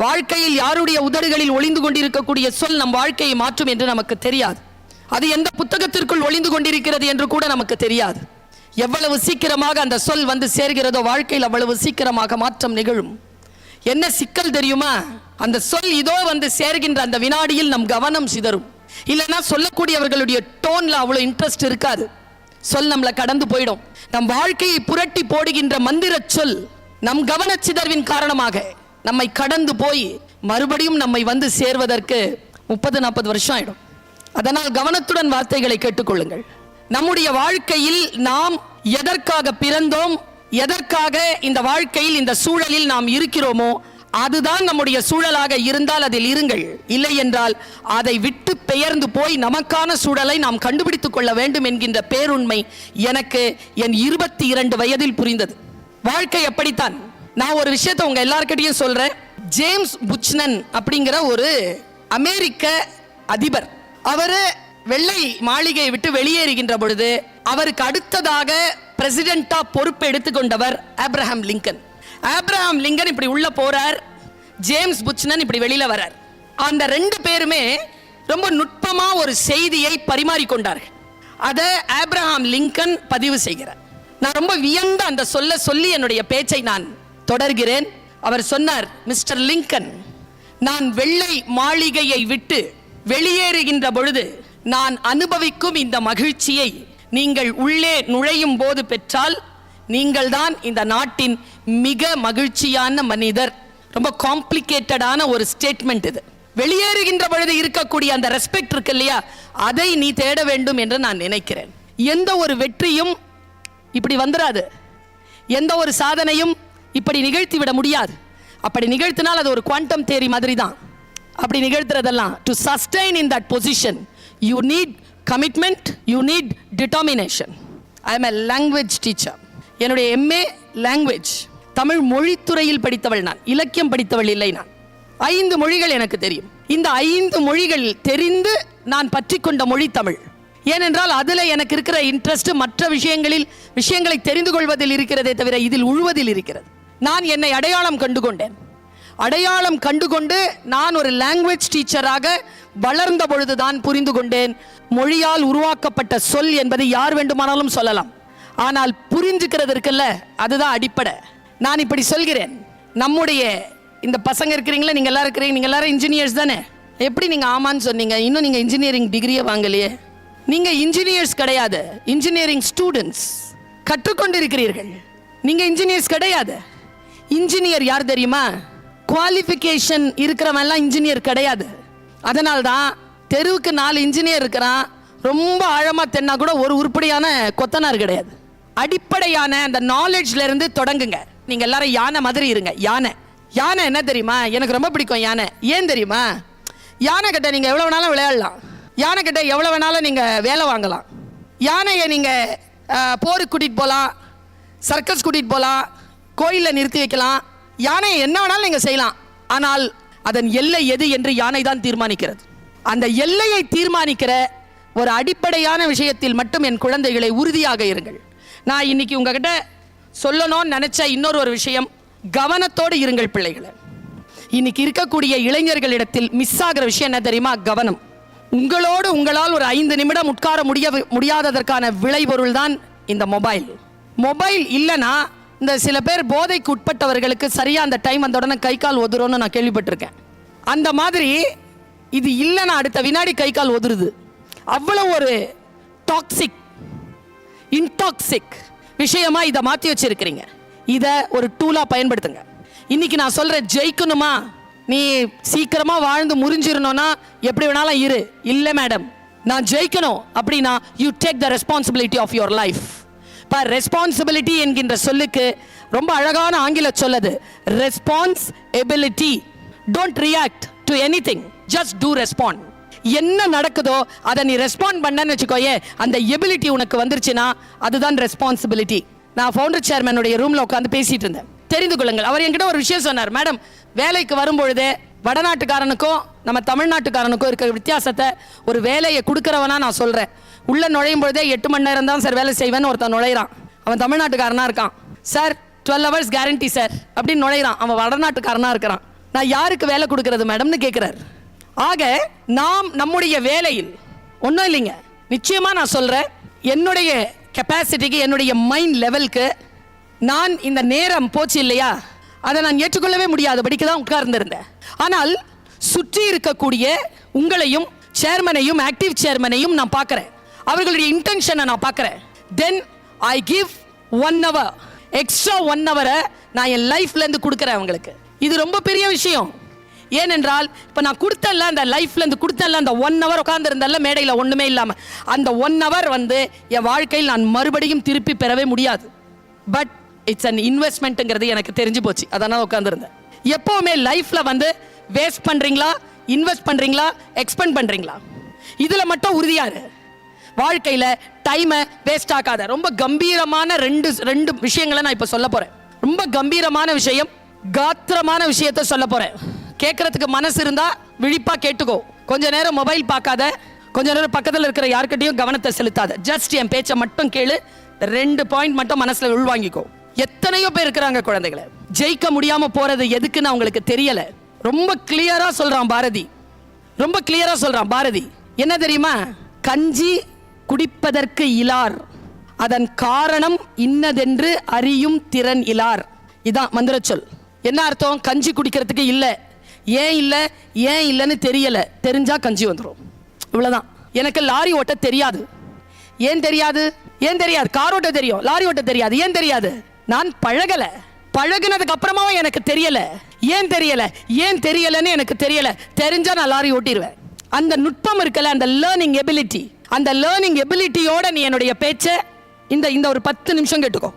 வாழ்க்கையில் யாருடைய உதடுகளில் ஒளிந்து கொண்டிருக்கக்கூடிய சொல் நம் வாழ்க்கையை மாற்றும் என்று நமக்கு தெரியாது. அது எந்த புத்தகத்திற்குள் ஒளிந்து கொண்டிருக்கிறது என்று கூட நமக்கு தெரியாது. எவ்வளவு சீக்கிரமாக அந்த சொல் வந்து சேர்கிறதோ வாழ்க்கையில் அவ்வளவு சீக்கிரமாக மாற்றம் நிகழும். என்ன சிக்கல் தெரியுமா? அந்த சொல் இதோ வந்து சேர்கின்ற அந்த வினாடியில் நம் கவனம் சிதறும். இல்லைன்னா சொல்லக்கூடியவர்களுடைய டோன்ல அவ்வளவு இன்ட்ரெஸ்ட் இருக்காது. சொல் நம்மளை கடந்து போயிடும். நம் வாழ்க்கையை புரட்டி போடுகின்ற மந்திர சொல் நம் கவன சிதர்வின் காரணமாக நம்மை கடந்து போய் மறுபடியும் நம்மை வந்து சேர்வதற்கு 30-40 வருஷம் ஆயிடும். அதனால் கவனத்துடன் வார்த்தைகளை கேட்டுக்கொள்ளுங்கள். நம்முடைய வாழ்க்கையில் நாம் எதற்காக பிறந்தோம், எதற்காக இந்த வாழ்க்கையில் இந்த சூழலில் நாம் இருக்கிறோமோ அதுதான் நம்முடைய சூழலாக இருந்தால் அதில் இருங்கள். இல்லை என்றால் அதை விட்டு பெயர்ந்து போய் நமக்கான சூழலை நாம் கண்டுபிடித்துக் கொள்ள வேண்டும் என்கின்ற பேருண்மை எனக்கு என் 22 வயதில் புரிந்தது. வாழ்க்கை எப்படித்தான். நான் ஒரு விஷயத்தை உங்க எல்லார்கிட்டையும் சொல்றேன். ஜேம்ஸ் புச்னன் அப்படிங்கிற ஒரு அமெரிக்க அதிபர், அவரு வெள்ளை மாளிகையை விட்டு வெளியேறுகின்ற பொழுது அவருக்கு அடுத்ததாக பிரசிடென்டா பொறுப்பு எடுத்துக்கொண்டவர் ஆப்ரஹாம் லிங்கன். ஆப்ரஹாம் லிங்கன் இப்படி உள்ள போறார், ஜேம்ஸ் புச்னன் இப்படி வெளியில வரார். அந்த 2 பேருமே ரொம்ப நுட்பமா ஒரு செய்தியை பரிமாறிக்கொண்டார்கள். அதை ஆப்ரஹாம் லிங்கன் பதிவு செய்கிறார். நான் ரொம்ப வியந்த அந்த சொல்லி என்னுடைய பேச்சை நான் தொடர்கிறேன். அவர் சொன்னார், மிஸ்டர் லிங்கன், நான் வெள்ளை மாளிகையை விட்டு வெளியேறுகின்ற பொழுது நான் அனுபவிக்கும் இந்த மகிழ்ச்சியை நீங்கள் உள்ளே நுழையும் போது பெற்றால் நீங்கள் தான் இந்த நாட்டின் மிக மகிழ்ச்சியான மனிதர். ரொம்ப காம்ப்ளிகேட்டடான ஒரு ஸ்டேட்மெண்ட் இது. வெளியேறுகின்ற பொழுது இருக்கக்கூடிய அந்த ரெஸ்பெக்ட் இருக்கு இல்லையா, அதை நீ தேட வேண்டும் என்று நான் நினைக்கிறேன். எந்த ஒரு வெற்றியும் இப்படி வந்துடாது, எந்த ஒரு சாதனையும் இப்படி நிகழ்த்தி விட முடியாது. அப்படி நிகழ்த்தினால் அது ஒரு குவாண்டம் தியரி மாதிரி தான். அப்படி நிகழ்த்துறதெல்லாம் to sustain in that position you need commitment, you need determination. I am a language teacher. என்னுடைய MA லாங்குவேஜ், தமிழ் மொழித்துறையில் படித்தவள் நான், இலக்கியம் படித்தவள் இல்லை நான். 5 மொழிகள் எனக்கு தெரியும். இந்த 5 மொழிகள் தெரிந்து நான் பற்றி கொண்ட மொழி தமிழ். ஏனென்றால் அதில் எனக்கு இருக்கிற இன்ட்ரெஸ்ட் மற்ற விஷயங்களை தெரிந்து கொள்வதில் இருக்கிறதே தவிர இதில் உழுவதில் இருக்கிறது. நான் என்னை அடையாளம் கண்டுகொண்டேன். அடையாளம் கண்டுகொண்டு நான் ஒரு லாங்குவேஜ் டீச்சராக வளர்ந்த பொழுதுதான் புரிந்து கொண்டேன், மொழியால் உருவாக்கப்பட்ட சொல் என்பது யார் வேண்டுமானாலும் சொல்லலாம், ஆனால் புரிஞ்சுக்கிறது இருக்குல்ல, அதுதான் அடிப்படை. நான் இப்படி சொல்கிறேன், நம்முடைய இந்த பசங்க இருக்கிறீங்களா, நீங்கள் எல்லாரும் இருக்கிறீங்க, நீங்கள் எல்லாரும் இன்ஜினியர்ஸ் தானே? எப்படி நீங்கள் ஆமான்னு சொன்னீங்க? இன்னும் நீங்கள் இன்ஜினியரிங் டிகிரியே வாங்கலையே. நீங்கள் இன்ஜினியர்ஸ் கிடையாது, இன்ஜினியரிங் ஸ்டூடெண்ட்ஸ். கற்றுக்கொண்டு இருக்கிறீர்கள். நீங்கள் இன்ஜினியர்ஸ் கிடையாது. இன்ஜினியர் யார் தெரியுமா? குவாலிஃபிகேஷன் இருக்கிறவன்லாம் இன்ஜினியர் கிடையாது. அதனால தான் தெருவுக்கு 4 இன்ஜினியர் இருக்கிறான், ரொம்ப ஆழமாக தென்னா கூட ஒரு உருப்படியான கொத்தனார் கிடையாது. அடிப்படையான அந்த நாலேஜ்ல இருந்து தொடங்குங்க. நீங்க எல்லாரும் யானை மாதிரி இருங்க. யானை என்ன தெரியுமா? எனக்கு ரொம்ப பிடிக்கும் யானை. ஏன் தெரியுமா? யானை கிட்ட நீங்க எவ்வளவு வேணாலும் விளையாடலாம், யானை கிட்ட எவ்வளவு வேணாலும் நீங்க வேலை வாங்கலாம். யானையை நீங்க போருக்கு கூட்டிட்டு போகலாம், சர்க்கஸ் கூட்டிட்டு போகலாம், கோயிலில் நிறுத்தி வைக்கலாம், யானையை என்ன வேணாலும் நீங்க செய்யலாம். ஆனால் அதன் எல்லை எது என்று யானை தான் தீர்மானிக்கிறது. அந்த எல்லையை தீர்மானிக்கிற ஒரு அடிப்படையான விஷயத்தில் மட்டும் என் குழந்தைகளை உறுதியாக இருங்கள். நான் இன்னைக்கு உங்ககிட்ட சொல்லணும்னு நினைச்ச இன்னொரு விஷயம், கவனத்தோடு இருங்கள் பிள்ளைகளை. இன்னைக்கு இருக்கக்கூடிய இளைஞர்களிடத்தில் மிஸ் ஆகிற விஷயம் என்ன தெரியுமா? கவனம். உங்களால் ஒரு 5 நிமிடம் உட்கார முடியாததற்கான விளைபொருள் தான் இந்த மொபைல் இல்லைன்னா, இந்த சில பேர் போதைக்கு உட்பட்டவர்களுக்கு சரியா அந்த டைம் அந்த உடனே கை கால் ஒதுறோன்னு நான் கேள்விப்பட்டிருக்கேன். அந்த மாதிரி இது இல்லைன்னா அடுத்த வினாடி கை கால் ஒதுருது. அவ்வளவு ஒரு இன்டாக்சிக் விஷயமா இதை மாற்றி வச்சிருக்கிறீங்க. இதை ஒரு டூலா பயன்படுத்துங்க. இன்னைக்கு நான் சொல்றேன், ஜெயிக்கணுமா, நீ சீக்கிரமா வாழ்ந்து முறிஞ்சிடணும்னா எப்படி வேணாலும் இரு. இல்லை மேடம், நான் ஜெயிக்கணும் அப்படின்னா you take the responsibility of your life. இப்போ ரெஸ்பான்சிபிலிட்டி என்கின்ற சொல்லுக்கு ரொம்ப அழகான ஆங்கில சொல்லது responsibility. Don't react to anything, just do respond. என்ன நடக்குதோ அதை நீ ரெஸ்பாண்ட் பண்ணன்னு வச்சுக்கோயே, அந்த எபிலிட்டி உனக்கு வந்துருச்சுன்னா அதுதான் ரெஸ்பான்சிபிலிட்டி. நான் ஃபவுண்டர் சேர்மனுடைய ரூம்ல உட்காந்து பேசிட்டு இருந்தேன். தெரிந்து கொள்ளுங்கள், அவர் என்கிட்ட ஒரு விஷயம் சொன்னார். மேடம், வேலைக்கு வரும்பொழுதே வடநாட்டுக்காரனுக்கும் நம்ம தமிழ்நாட்டுக்காரனுக்கும் இருக்கிற வித்தியாசத்தை ஒரு வேலையை கொடுக்குறவனா நான் சொல்றேன். உள்ள நுழையும் பொழுதே 8 மணி நேரம் தான் சார் வேலை செய்வேன்னு ஒருத்தன் நுழையிறான். அவன் தமிழ்நாட்டுக்காரனா இருக்கான். சார் 12 hours கேரண்டி சார் அப்படின்னு நுழையிறான். அவன் வடநாட்டுக்காரனா இருக்கிறான். நான் யாருக்கு வேலை கொடுக்கறது மேடம்னு கேட்கிறார். ஆக நாம் நம்முடைய வேலையில் ஒன்றும் இல்லைங்க, நிச்சயமா நான் சொல்றேன், என்னுடைய கெப்பாசிட்டிக்கு என்னுடைய மைண்ட் லெவலுக்கு நான் இந்த நேரம் போச்சு இல்லையா, அதை நான் ஏற்றுக்கொள்ளவே முடியாதபடிக்கு தான் உட்கார்ந்திருந்தேன். ஆனால் சுற்றி இருக்கக்கூடிய உங்களையும் சேர்மனையும் ஆக்டிவ் சேர்மனையும் நான் பார்க்குறேன், அவர்களுடைய இன்டென்ஷனை நான் பார்க்குறேன். Then I give 1 hour extra 1 hour நான் என் லைஃப்லேருந்து கொடுக்குறேன் அவங்களுக்கு. இது ரொம்ப பெரிய விஷயம். ஏனென்றால் இப்போ நான் கொடுத்தல அந்த லைஃப்லேருந்து கொடுத்தல அந்த 1 hour உட்காந்துருந்தல மேடையில் ஒன்றுமே இல்லாமல், அந்த 1 hour என் வாழ்க்கையில் நான் மறுபடியும் திருப்பி பெறவே முடியாது. பட் இட்ஸ் அன் இன்வெஸ்ட்மெண்ட்டுங்கிறது எனக்கு தெரிஞ்சு போச்சு. அதான் உட்காந்துருந்தேன். எப்போவுமே லைஃப்பில் வேஸ்ட் பண்ணுறீங்களா, இன்வெஸ்ட் பண்ணுறீங்களா, எக்ஸ்பெண்ட் பண்ணுறீங்களா, இதில் மட்டும் உறுதியாரு. வாழ்க்கையில் டைமை வேஸ்ட் ஆக்காத. ரொம்ப கம்பீரமான ரெண்டு விஷயங்களை நான் இப்போ சொல்ல போகிறேன். ரொம்ப கம்பீரமான விஷயம், காத்திரமான விஷயத்தை சொல்ல போகிறேன். கேட்கறதுக்கு மனசு இருந்தால் விழிப்பாக கேட்டுக்கோ. கொஞ்ச நேரம் மொபைல் பார்க்காத, கொஞ்ச நேரம் பக்கத்தில் இருக்கிற யார்கிட்டையும் கவனத்தை செலுத்தாத. ஜஸ்ட் என் பேச்சை மட்டும் கேளு. 2 பாயிண்ட் மட்டும் மனசில் உள்வாங்கிக்கோ. எத்தனையோ பேர் இருக்கிறாங்க குழந்தைகளை, ஜெயிக்க முடியாமல் போகிறது எதுக்குன்னு அவங்களுக்கு தெரியலை. ரொம்ப கிளியரா சொல்றான் பாரதி, ரொம்ப கிளியரா சொல்றான் பாரதி. என்ன தெரியுமா? கஞ்சி குடிப்பதற்கு இலார், அதன் காரணம் இன்னதென்று அறியும் திறன் இலார். இதான் மந்திர சொல். என்ன அர்த்தம்? கஞ்சி குடிக்கிறதுக்கு இல்லை. ஏன் இல்லை, ஏன் இல்லைன்னு தெரியல. தெரிஞ்சா கஞ்சி வந்துடும், இவ்வளவுதான். எனக்கு லாரி ஓட்ட தெரியாது. ஏன் தெரியாது? ஏன் தெரியாது? கார் ஓட்ட தெரியும், லாரி ஓட்ட தெரியாது. ஏன் தெரியாது? நான் பழகல. பழகுனதுக்கு அப்புறமாவும் எனக்கு தெரியல. ஏன் தெரியல? ஏன் தெரியலன்னு எனக்கு தெரியல. தெரிஞ்சா நான் லாரி ஓட்டிடுவேன். அந்த நுட்பம் இருக்கல, அந்த லேர்னிங் எபிலிட்டி, அந்த லேர்னிங் எபிலிட்டியோட நீ என்னுடைய பேச்சை இந்த ஒரு 10 நிமிஷம் கேட்டுக்கோ.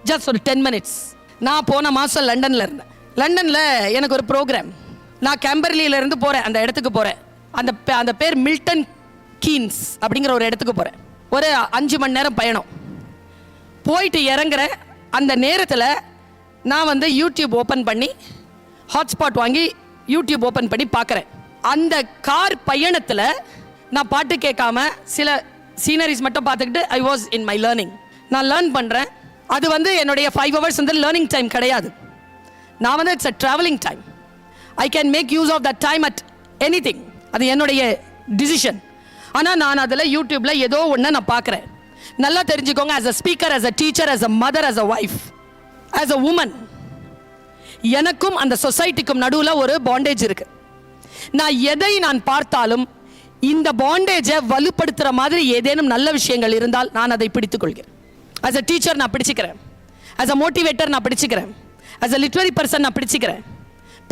ஜஸ்ட் ஒரு 10 minutes. நான் போன மாதம் லண்டனில் இருந்தேன். லண்டனில் எனக்கு ஒரு ப்ரோக்ராம். நான் கேம்பர்லியிலேருந்து போகிறேன், அந்த இடத்துக்கு போகிறேன். அந்த பேர் மில்டன் கீன்ஸ் அப்படிங்கிற ஒரு இடத்துக்கு போகிறேன். ஒரு 5 மணி நேரம் பயணம். போயிட்டு இறங்குற அந்த நேரத்தில் நான் யூடியூப் ஓப்பன் பண்ணி ஹாட்ஸ்பாட் வாங்கி யூடியூப் ஓப்பன் பண்ணி பார்க்குறேன். அந்த கார் பயணத்தில் நான் பாட்டு கேட்காம சில சீனரிஸ் மட்டும் பார்த்துக்கிட்டு I was in my learning. நான் லேர்ன் பண்ணுறேன். அது என்னுடைய 5 hours லேர்னிங் டைம் கிடையாது. நான் it's a travelling time. I can make use of that time at anything. அது என்னுடைய டிசிஷன். ஆனால் நான் அதில் யூடியூப்பில் ஏதோ ஒன்று நான் பார்க்குறேன். நல்லா தெரிஞ்சுக்கோங்க, as a speaker, as a teacher, as a mother, as a wife, as a woman, எனக்கும் அந்த சொசைட்டிக்கும் நடுவில் ஒரு பாண்டேஜ் இருக்கு. நான் எதை நான் பார்த்தாலும் இந்த பாண்டேஜை வலுப்படுத்துகிற மாதிரி ஏதேனும் நல்ல விஷயங்கள் இருந்தால் நான் அதை பிடித்துக் கொள்கிறேன். ஆஸ் அ டீச்சர் நான் பிடிச்சிக்கிறேன், ஆஸ் அ மோட்டிவேட்டர் நான் பிடிச்சிக்கிறேன், ஆஸ் அ லிட்ரரி பர்சன் நான் பிடிச்சிக்கிறேன்.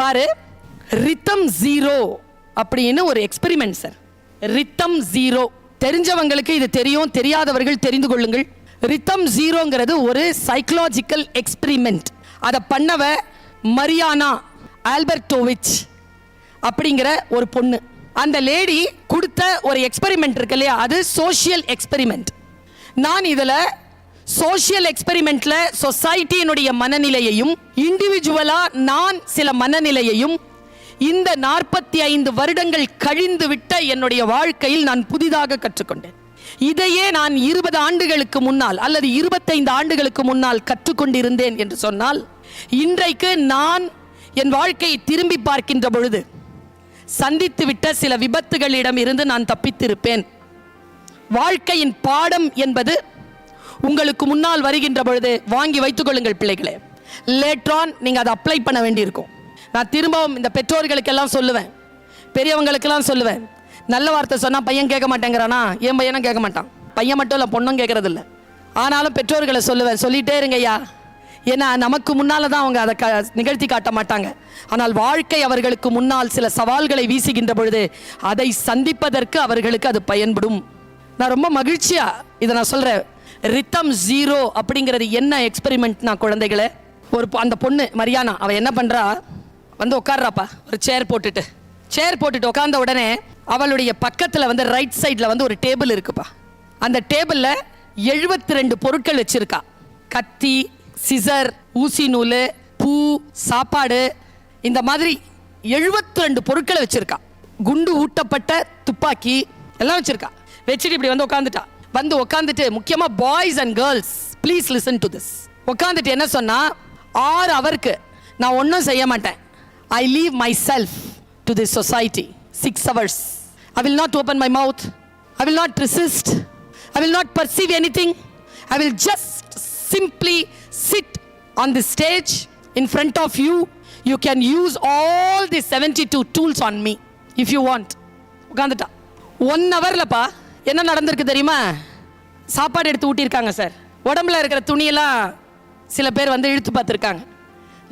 பாரு, ரித்தம் 0 அப்படின்னு ஒரு எக்ஸ்பெரிமெண்ட் சார். ரித்தம் 0 தெரிஞ்சவங்களுக்கு இது தெரியும், தெரியாதவர்கள் தெரிந்து கொள்ளுங்கள். ரித்தம் 0ங்கிறது ஒரு சைக்கலாஜிக்கல் எக்ஸ்பெரிமெண்ட். அதை பண்ணவ மரியானா ஆல்பர்டோவிச் அப்படிங்கிற ஒரு பொண்ணு. அந்த லேடி கொடுத்த ஒரு எக்ஸ்பெரிமெண்ட் இருக்கு இல்லையா, அது சோஷியல் எக்ஸ்பெரிமெண்ட். நான் இதில் சோஷியல் எக்ஸ்பெரிமெண்ட்ல சொசைட்டியினுடைய மனநிலையையும் இண்டிவிஜுவலா நான் சில மனநிலையையும் இந்த 45 வருடங்கள் கழிந்து விட்ட என்னுடைய வாழ்க்கையில் நான் புதிதாக கற்றுக்கொண்டேன். இதையே நான் 20 ஆண்டுகளுக்கு முன்னால் அல்லது 25 ஆண்டுகளுக்கு முன்னால் கற்றுக்கொண்டிருந்தேன் என்று சொன்னால், இன்றைக்கு நான் என் வாழ்க்கையை திரும்பி பார்க்கின்ற பொழுது சந்தித்து விட்ட சில விபத்துகளிடம் இருந்து நான் தப்பித்திருப்பேன். வாழ்க்கையின் பாடம் என்பது உங்களுக்கு முன்னால் வருகின்ற பொழுது வாங்கி வைத்துக் கொள்ளுங்கள் பிள்ளைகளே. லேட்டரான் நீங்கள் அதை அப்ளை பண்ண வேண்டியிருக்கும். நான் திரும்பவும் இந்த பெற்றோர்களுக்கெல்லாம் சொல்லுவேன், பெரியவங்களுக்கெல்லாம் சொல்லுவேன், நல்ல வார்த்தை சொன்னால் பையன் கேட்க மாட்டேங்கிறானா, என் பையனும் கேட்க மாட்டான். பையன் மட்டும் இல்லை, பொண்ணும் கேட்கறது இல்லை. ஆனாலும் பெற்றோர்களை சொல்லுவேன், சொல்லிட்டே இருங்கய்யா. ஏன்னா நமக்கு முன்னால் தான் அவங்க அதை நிகழ்த்தி காட்ட மாட்டாங்க. ஆனால் வாழ்க்கை அவர்களுக்கு முன்னால் சில சவால்களை வீசுகின்ற பொழுது அதை சந்திப்பதற்கு அவர்களுக்கு அது பயன்படும். நான் ரொம்ப மகிழ்ச்சியா இதை நான் சொல்கிறேன். ரித்தம் 0 அப்படிங்கிறது என்ன எக்ஸ்பெரிமெண்ட்? நான் குழந்தைகளை அந்த பொண்ணு மரியானா அவள் என்ன பண்ணுறா, உட்கார்றாப்பா ஒரு சேர் போட்டுட்டு உட்கார்ந்த உடனே அவளுடைய பக்கத்தில் ரைட் சைடில் ஒரு டேபிள் இருக்குப்பா. அந்த டேபிளில் 72 பொருட்கள் வச்சிருக்கா. கத்தி, சிசர், ஊசி நூல், பூ, சாப்பாடு, இந்த மாதிரி 72 பொருட்களை வச்சிருக்கா. குண்டு ஊட்டப்பட்ட துப்பாக்கி எல்லாம் வச்சிருக்கா. வச்சுட்டு இப்படி உட்காந்துட்டு முக்கியமாக boys and girls please listen to this. உட்காந்துட்டு என்ன சொன்னா, 6 ஹவருக்கு நான் ஒன்றும் செய்ய மாட்டேன், I leave myself to this society 6 hours. I will not open my mouth. I will not resist. I will not perceive anything. I will just simply sit on the stage in front of you. You can use all the 72 tools on me if you want. உட்காந்துட்டா 1 ஹவர்லப்பா என்ன நடந்திருக்கு தெரியுமா? சாப்பாடு எடுத்து ஊட்டியிருக்காங்க sir. உடம்புல இருக்கிற துணியெல்லாம் சில பேர் வந்து இழுத்து பார்த்துருக்காங்க.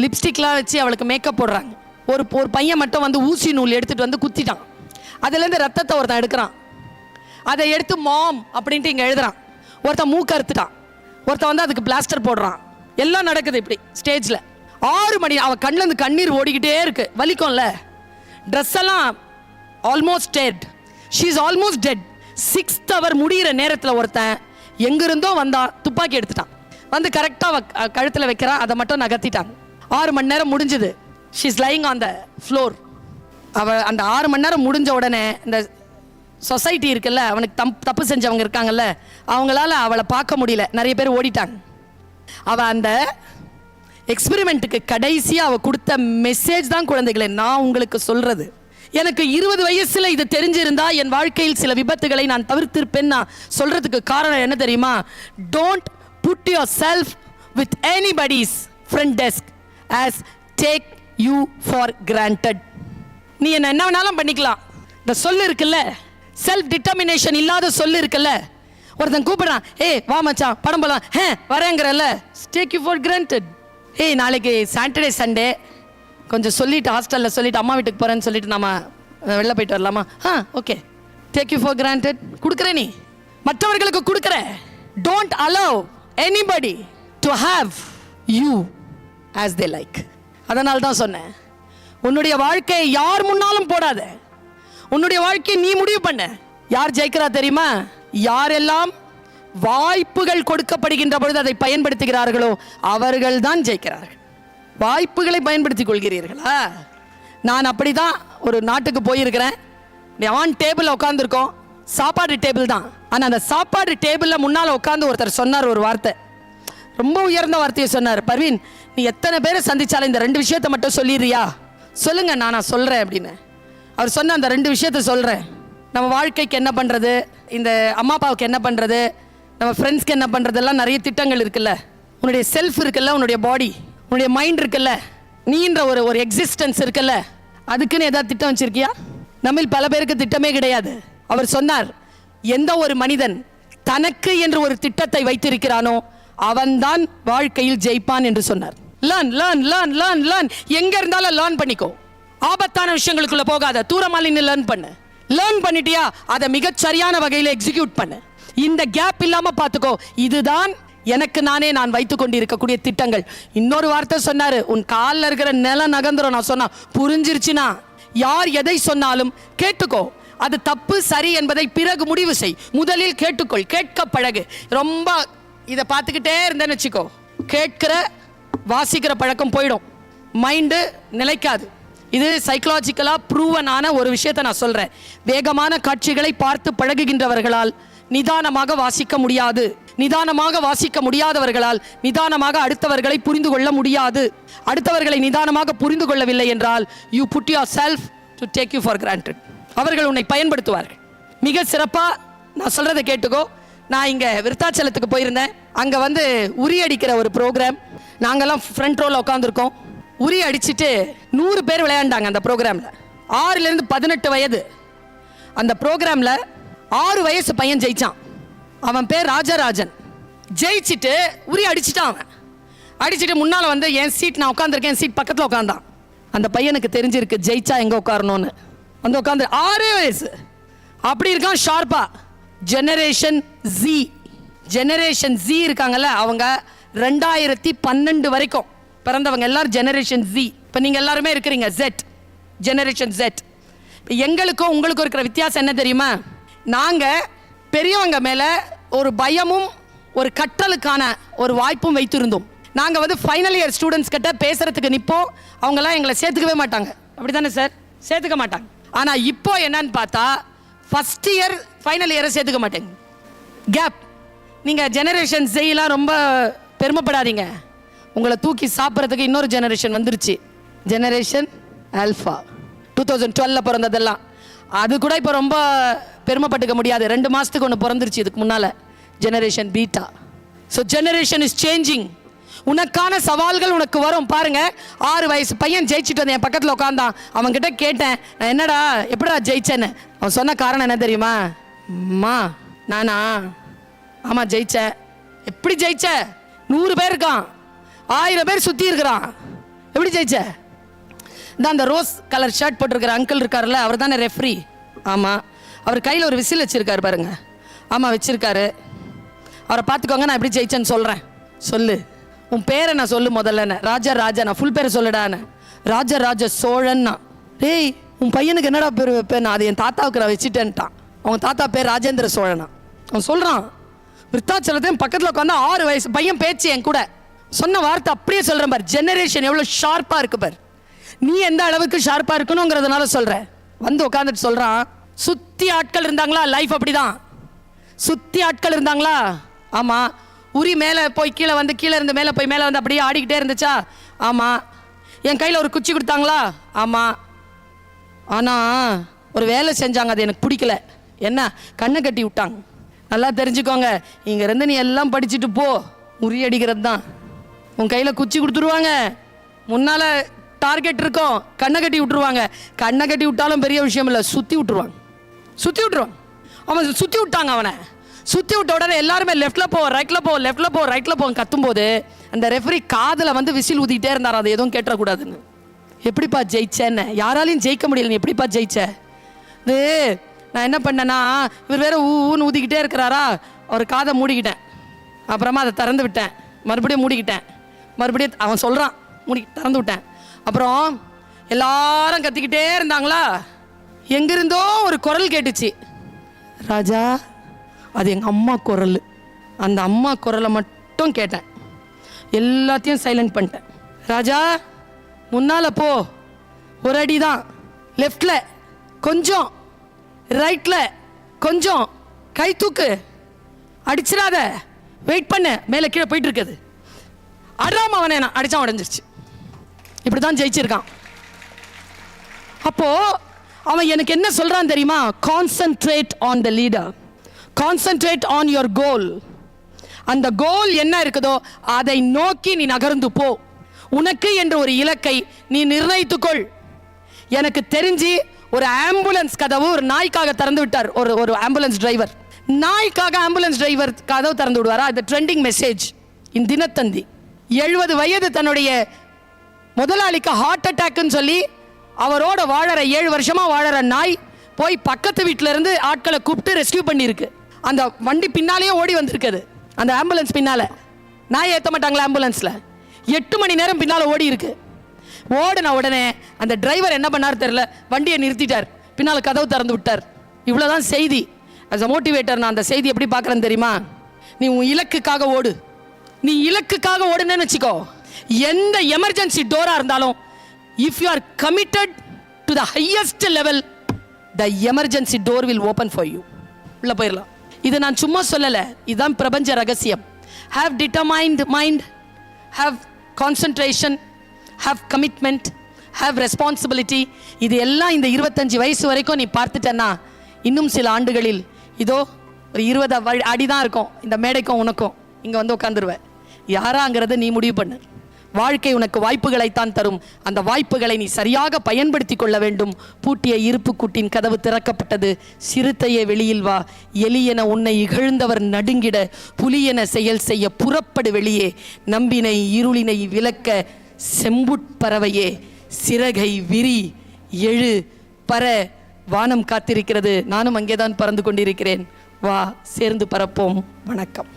லிப்ஸ்டிக்லாம் வச்சு அவளுக்கு மேக்கப் போடுறாங்க. ஒரு பையன் மட்டும் வந்து ஊசி நூல் எடுத்துகிட்டு வந்து குத்திட்டான். அதுலேருந்து ரத்தத்தை ஒருத்தன் எடுக்கிறான். அதை எடுத்து மாம் அப்படின்ட்டு இங்கே எழுதுறான். ஒருத்தன் மூக்க அறுத்துட்டான். ஒருத்தன் வந்து அதுக்கு பிளாஸ்டர் போடுறான். எல்லாம் நடக்குது இப்படி ஸ்டேஜில். 6 மணி அவன் கண்ணிலேருந்து கண்ணீர் ஓடிக்கிட்டே இருக்கு. வலிக்கும்ல. ட்ரெஸ் எல்லாம் almost dead. She is almost dead. 6th hour முடிகிற நேரத்தில் ஒருத்தன் எங்கிருந்தோ வந்தா துப்பாக்கி எடுத்துட்டான். வந்து கரெக்டாக கழுத்தில் வைக்கிறான். அதை மட்டும் நகர்த்திட்டாங்க. 6 மணி நேரம் முடிஞ்சுது. She is lying on the floor. அவள் அந்த 6 மணி நேரம் முடிஞ்ச உடனே இந்த சொசைட்டி இருக்குல்ல, அவனுக்கு தப்பு செஞ்சவங்க இருக்காங்கல்ல, அவங்களால அவளை பார்க்க முடியல. நிறைய பேர் ஓடிட்டாங்க. அவள் அந்த எக்ஸ்பெரிமெண்ட்டுக்கு கடைசியாக அவள் கொடுத்த மெசேஜ் தான் குழந்தைகளே நான் உங்களுக்கு சொல்கிறது. எனக்கு 20 வயசில் இது தெரிஞ்சிருந்தா என் வாழ்க்கையில் சில விபத்துகளை நான் தவிர்த்திருப்பேன். நான் சொல்கிறதுக்கு காரணம் என்ன தெரியுமா? Don't put yourself with anybody's front desk as take you for granted. நீ என்ன வேணாலும் பண்ணிக்கலாம். இந்த சொல்லு இருக்குல்ல, செல்ஃப் டிட்டர்மினேஷன் இல்லாத சொல்லு இருக்குல்ல. ஒருத்தன் கூப்பிடுறான், ஏய் வா மச்சான் படம் போலாம், வரேங்கிறல்ல, டேக் யூ ஃபார் கிராண்டட். ஏய் நாளைக்கு சாட்டர்டே சண்டே கொஞ்சம் சொல்லிட்டு ஹாஸ்டலில் சொல்லிட்டு அம்மா வீட்டுக்கு போகிறேன்னு சொல்லிட்டு நம்ம வெளில போயிட்டு வரலாமா? Okay, take you for granted. கொடுக்குற நீ மற்றவர்களுக்கு கொடுக்குற. Don't allow anybody to have you as they like. அதனால தான் சொன்னேன், உன்னுடைய வாழ்க்கையை யார் முன்னாலும் போடாத. உன்னுடைய வாழ்க்கையை நீ முடிவு பண்ண. யார் ஜெயிக்கிறா தெரியுமா? யாரெல்லாம் வாய்ப்புகள் கொடுக்கப்படுகின்ற பொழுது அதை பயன்படுத்துகிறார்களோ அவர்கள் தான் ஜெயிக்கிறார்கள். வாய்ப்புகளை பயன்படுத்திக் கொள்கிறீர்களா? நான் அப்படி தான் ஒரு நாட்டுக்கு போயிருக்கிறேன். அவன் டேபிளில் உட்காந்துருக்கோம், சாப்பாடு டேபிள் தான். ஆனால் அந்த சாப்பாடு டேபிளில் முன்னால் உட்காந்து ஒருத்தர் சொன்னார் ஒரு வார்த்தை, ரொம்ப உயர்ந்த வார்த்தையை சொன்னார். பர்வீன், நீ எத்தனை பேரை சந்திச்சாலும் இந்த 2 விஷயத்தை மட்டும் சொல்லிடுறியா? சொல்லுங்க, நான் சொல்கிறேன் அப்படின்னு. அவர் சொன்ன அந்த 2 விஷயத்தை சொல்கிறேன். நம்ம வாழ்க்கைக்கு என்ன பண்ணுறது, இந்த அம்மா அப்பாவுக்கு என்ன பண்ணுறது, நம்ம ஃப்ரெண்ட்ஸ்க்கு என்ன பண்ணுறதெல்லாம் நிறைய திட்டங்கள் இருக்குல்ல. உன்னுடைய செல்ஃப் இருக்குல்ல, உன்னுடைய பாடி, உன்னுடைய மைண்ட் இருக்குல்ல, நீன்ற ஒரு எக்ஸிஸ்டன்ஸ் இருக்குல்ல, அதுக்குன்னு ஏதாவது திட்டம் வச்சிருக்கியா? நம்மில் பல பேருக்கு திட்டமே கிடையாது. அவர் சொன்னார், எந்த ஒரு மனிதன் தனக்கு என்று ஒரு திட்டத்தை வைத்திருக்கிறானோ அவன்தான் வாழ்க்கையில் ஜெயிப்பான் என்று சொன்னார். Learn learn learn learn learn. எங்க இருந்தாலும் லேர்ன் பண்ணிக்கோ. ஆபத்தான விஷயங்களுக்குள்ள போகாத. தூரமா நின்று லேர்ன் பண்ணு. லேர்ன் பண்ணிட்டியா அதை மிகச் சரியான வகையில் எக்ஸிக்யூட் பண்ணு. இந்த கேப் இல்லாம பார்த்துக்கோ. இதுதான் எனக்கு நான் வைத்துக் கொண்டு இருக்கக்கூடிய திட்டங்கள். இன்னொரு வார்த்தை சொன்னாரு, உன் காலில் இருக்கிற நிலம் நகர்ந்துரும். நான் சொன்னா புரிஞ்சிருச்சுன்னா யார் எதை சொன்னாலும் கேட்டுக்கோ. அது தப்பு சரி என்பதை பிறகு முடிவு செய். முதலில் கேட்டுக்கொள், கேட்க பழகு. ரொம்ப இதை பார்த்துக்கிட்டே இருந்தேன்னு வச்சுக்கோ, கேட்கிற வாசிக்கிற பழக்கம் போயிடும், மைண்டு நிலைக்காது. இது சைக்கலாஜிக்கலாக ப்ரூவனான ஒரு விஷயத்தை நான் சொல்கிறேன். வேகமான காட்சிகளை பார்த்து பழகுகின்றவர்களால் நிதானமாக வாசிக்க முடியாது. நிதானமாக வாசிக்க முடியாதவர்களால் நிதானமாக அடுத்தவர்களை புரிந்து கொள்ள முடியாது. அடுத்தவர்களை நிதானமாக புரிந்து கொள்ளவில்லை என்றால் you put yourself to take you for granted. அவர்கள் உன்னை பயன்படுத்துவார்கள். மிக சிறப்பாக நான் சொல்கிறத கேட்டுக்கோ. நான் இங்கே விருத்தாச்சலத்துக்கு போயிருந்தேன். அங்கே வந்து உரி அடிக்கிற ஒரு ப்ரோக்ராம். நாங்கள்லாம் ஃப்ரண்ட் ரோவில் உட்காந்துருக்கோம். உரி அடிச்சுட்டு 100 பேர் விளையாண்டாங்க அந்த ப்ரோக்ராமில். 6லேருந்து 18 வயது. அந்த ப்ரோக்ராமில் 6 வயசு பையன் ஜெயிச்சான். அவன் பேர் ராஜராஜன். ஜெயிச்சுட்டு உரி அடிச்சுட்டான். அவன் அடிச்சுட்டு முன்னால் வந்து என் சீட், நான் உட்காந்துருக்கேன், என் சீட் பக்கத்தில் உட்காந்தான். அந்த பையனுக்கு தெரிஞ்சிருக்கு ஜெயிச்சா எங்கே உட்காரணும்னு. வந்து உட்காந்து 6 வயசு அப்படி இருக்கான் ஷார்ப்பா. ஜெனரேஷன் ஜி இருக்காங்கல்ல, அவங்க 2012 வரைக்கும் பிறந்தவங்க எல்லாரும் ஜெனரேஷன் ஜி. இப்போ நீங்கள் எல்லாருமே இருக்கிறீங்க ஜெட், ஜெனரேஷன் ஜெட். இப்போ எங்களுக்கும் உங்களுக்கும் இருக்கிற வித்தியாசம் என்ன தெரியுமா? நாங்கள் பெரியவங்க மேலே ஒரு பயமும் ஒரு கற்றலுக்கான ஒரு வாய்ப்பும் வைத்திருந்தோம். நாங்கள் வந்து ஃபைனல் இயர் ஸ்டூடெண்ட்ஸ் கிட்ட பேசுறதுக்கு நிற்போம். அவங்களாம் எங்களை சேர்த்துக்கவே மாட்டாங்க. அப்படி தானே சார்? சேர்த்துக்க மாட்டாங்க. ஆனால் இப்போ என்னன்னு பார்த்தா ஃபஸ்ட் இயர் ஃபைனல் இயரை சேர்த்துக்க மாட்டேங்க. கேப். நீங்கள் ஜெனரேஷன் ஜெயிலாம் ரொம்ப பெருமைப்படாதீங்க. உங்களை தூக்கி சாப்பிட்றதுக்கு இன்னொரு ஜெனரேஷன் வந்துருச்சு. Generation alpha. 2012 பிறந்ததெல்லாம் அது கூட இப்போ ரொம்ப பெருமைப்பட்டுக்க முடியாது. 2 மாதத்துக்கு ஒன்று பிறந்துருச்சு இதுக்கு முன்னால், generation beta. So generation is changing. உனக்கான சவால்கள் உனக்கு வரும். பாருங்க, 6 வயசு பையன் ஜெயிச்சுட்டு வந்தேன், என் பக்கத்தில் உட்காந்தான். அவன்கிட்ட கேட்டேன், நான் என்னடா எப்படா ஜெயிச்சேன்னு. அவன் சொன்ன காரணம் என்ன தெரியுமா? அம்மா நானா, ஆமாம் ஜெயிச்சேன். எப்படி ஜெயிச்ச? 100 பேர் இருக்கான், 1000 பேர் சுற்றி இருக்கிறான், எப்படி ஜெயிச்ச? இந்த அந்த ரோஸ் கலர் ஷர்ட் போட்டிருக்கிற அங்கிள் இருக்காருல்ல, அவர் தானே ரெஃப்ரி. ஆமாம், அவர் கையில் ஒரு விசில் வச்சுருக்காரு பாருங்க. ஆமாம் வச்சுருக்காரு, அவரை பார்த்துக்கோங்க, நான் எப்படி ஜெயிச்சேன்னு சொல்கிறேன். சொல்லு, உன் பேரை நான் சொல்லு முதல்ல. ராஜா ராஜா, நான் ஃபுல் பேரை சொல்லுடான்னு. ராஜ சோழன்னா. டேய் உன் பையனுக்கு என்னடா பேர் வைப்பேன்? அது என் தாத்தாவுக்கு நான் வச்சுட்டேன்ட்டான். அவங்க தாத்தா பேர் ராஜேந்திர சோழனா. அவன் சொல்கிறான், விருத்தாச்சலத்தையும் பக்கத்தில் உட்காந்து 6 வயசு பையன் பேச்சு என் கூட சொன்ன வார்த்தை அப்படியே சொல்கிறேன் பார். ஜெனரேஷன் எவ்வளோ ஷார்ப்பாக இருக்கு பார். நீ எந்த அளவுக்கு ஷார்ப்பாக இருக்கணுங்கிறதுனால சொல்கிறேன். வந்து உட்காந்துட்டு சொல்கிறான், சுற்றி ஆட்கள் இருந்தாங்களா? லைஃப் அப்படி தான். சுற்றி ஆட்கள் இருந்தாங்களா? ஆமாம். உரி மேலே போய் கீழே வந்து, கீழே இருந்து மேலே போய் மேலே வந்து அப்படியே ஆடிக்கிட்டே இருந்துச்சா? ஆமாம். என் கையில் ஒரு குச்சி கொடுத்தாங்களா? ஆமாம். ஆனால் ஒரு வேலை செஞ்சாங்க, அது எனக்கு பிடிக்கல. என்ன? கண்ணை கட்டி விட்டாங்க. நல்லா தெரிஞ்சுக்கோங்க, இங்கேருந்து நீ எல்லாம் படிச்சுட்டு போ, முறியடிக்கிறது தான். உன் கையில் குச்சி கொடுத்துருவாங்க, முன்னால் டார்கெட் இருக்கும், கண்ணை கட்டி விட்டுருவாங்க. கண்ணை கட்டி விட்டாலும் பெரிய விஷயம் இல்லை, சுற்றி விட்டுருவாங்க. அவன் சுற்றி விட்டாங்க. அவனை சுற்றி விட்ட உடனே எல்லாருமே லெஃப்டில் போ, ரைட்டில் போ, லெஃப்டில் போ, ரைட்டில் போன்னு கத்தும்போது அந்த ரெஃபரி காதில் வந்து விசில் ஊதிக்கிட்டே இருந்தார், அது எதுவும் கேட்டக்கூடாதுன்னு. எப்படிப்பா ஜெயிச்சேன்னு? யாராலையும் ஜெயிக்க முடியல, நீ எப்படிப்பா ஜெயிச்ச? இது நான் என்ன பண்ணேன்னா, இவர் வேற ஊன்னு ஊதிக்கிட்டே இருக்கிறாரா, அவர் காதை மூடிக்கிட்டேன். அப்புறமா அதை திறந்து விட்டேன், மறுபடியும் மூடிக்கிட்டேன், மறுபடியும் அவன் சொல்கிறான் திறந்து விட்டேன். அப்புறம் எல்லாரும் கத்திக்கிட்டே இருந்தாங்களா, எங்கிருந்தோ ஒரு குரல் கேட்டுச்சு. ராஜா, அது எங்கள் அம்மா குரல். அந்த அம்மா குரலை மட்டும் கேட்டேன், எல்லாத்தையும் சைலண்ட் பண்ணிட்டேன். ராஜா முன்னால் போ, ஒரு அடி தான், லெஃப்டில் கொஞ்சம், ரைட்டில் கொஞ்சம், கை தூக்கு, அடிச்சிடாத, வெயிட் பண்ணு, மேலே கீழே போயிட்டு இருக்குது. அடாம அவனை நான் அடித்தான், உடஞ்சிருச்சு. இப்படி தான் ஜெயிச்சிருக்கான். அப்போது அவன் எனக்கு என்ன சொல்கிறான் தெரியுமா? Concentrate on the leader, concentrate on your goal. அந்த கோல் என்ன இருக்குதோ அதை நோக்கி நீ நகர்ந்து போ. உனக்கு என்ற ஒரு இலக்கை நீ நிர்ணயித்துக்கொள். எனக்கு தெரிஞ்சு ஒரு ஆம்புலன்ஸ் கதவு ஒரு நாய்க்காக திறந்து விட்டார். ஒரு ஆம்புலன்ஸ் டிரைவர், நாய்க்காக ஆம்புலன்ஸ் டிரைவர் கதவு திறந்து விடுவாரா? அது ட்ரெண்டிங் மெசேஜ் இன் தினத்தந்தி. 70 வயது தன்னுடைய முதலாளிக்கு ஹார்ட் அட்டாக்னு சொல்லி அவரோட வாழற 7 வருஷமா வாழற நாய் போய் பக்கத்து வீட்டில இருந்து ஆட்களை கூப்பிட்டு ரெஸ்கியூ பண்ணியிருக்கு. அந்த வண்டி பின்னாலேயே ஓடி வந்திருக்குது. அந்த ஆம்புலன்ஸ் பின்னால நாய் ஏற்ற மாட்டாங்களா ஆம்புலன்ஸ்ல? 8 மணி நேரம் பின்னால ஓடி இருக்கு. ஓடின உடனே அந்த டிரைவர் என்ன பண்ணார் தெரியல, வண்டியை நிறுத்திட்டார், பின்னால் கதவு திறந்து விட்டார். இவ்வளோதான் செய்தி. அஸ் அ மோட்டிவேட்டர் நான் அந்த செய்தி எப்படி பார்க்குறேன்னு தெரியுமா? நீ உன் இலக்குக்காக ஓடு. நீ இலக்குக்காக ஓடுனேன்னு வச்சுக்கோ, எந்த எமர்ஜென்சி டோரா இருந்தாலும், if you are committed to the highest level, the emergency door will open for you. உள்ள போயிடலாம். இது நான் சும்மா சொல்லலை, இதுதான் பிரபஞ்ச ரகசியம். Have determined mind, have concentration, have commitment, have responsibility. இது எல்லாம் இந்த 25 வயசு வரைக்கும் நீ பார்த்துட்டேன்னா, இன்னும் சில ஆண்டுகளில் இதோ ஒரு 20 அடி தான் இருக்கும் இந்த மேடைக்கும் உனக்கும். இங்கே வந்து உட்காந்துருவேன். யாராங்கிறத நீ முடிவு பண்ணு. வாழ்க்கை உனக்கு வாய்ப்புகளைத்தான் தரும். அந்த வாய்ப்புகளை நீ சரியாக பயன்படுத்தி கொள்ள வேண்டும். பூட்டிய இருப்பு கூட்டின் கதவு திறக்கப்பட்டது. சிறுத்தையே வெளியில் வா, எலியென உன்னை இகழ்ந்தவர் நடுங்கிட, புலியென செயல் செய்ய புறப்படு வெளியே, நம்பினை இருளினை விலக்க செம்புட்பறவையே, சிறகை விரி, எழு, பற, வானம் காத்திருக்கிறது, நானும் அங்கேதான் பறந்து கொண்டிருக்கிறேன். வா, சேர்ந்து பறப்போம். வணக்கம்.